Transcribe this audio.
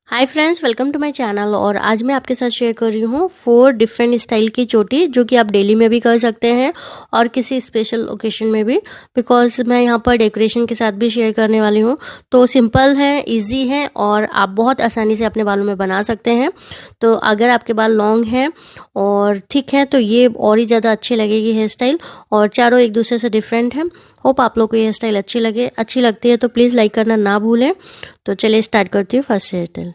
Hi friends, welcome to my channel. और आज मैं आपके साथ शेयर कर रही हूँ 4 डिफरेंट स्टाइल की चोटी जो कि आप डेली में भी कर सकते हैं और किसी स्पेशल ओकेशन में भी, बिकॉज मैं यहाँ पर डेकोरेशन के साथ भी शेयर करने वाली हूँ। तो सिंपल है, इजी है और आप बहुत आसानी से अपने बालों में बना सकते हैं। तो अगर आपके बाल लॉन्ग हैं और थिक है तो ये और ही ज़्यादा अच्छी लगेगी हेयर स्टाइल, और चारों एक दूसरे से डिफरेंट है। होप आप लोग को ये हेयर स्टाइल अच्छी लगती है तो प्लीज़ लाइक करना ना भूलें। तो चलिए स्टार्ट करती हूँ फर्स्ट हेयर स्टाइल।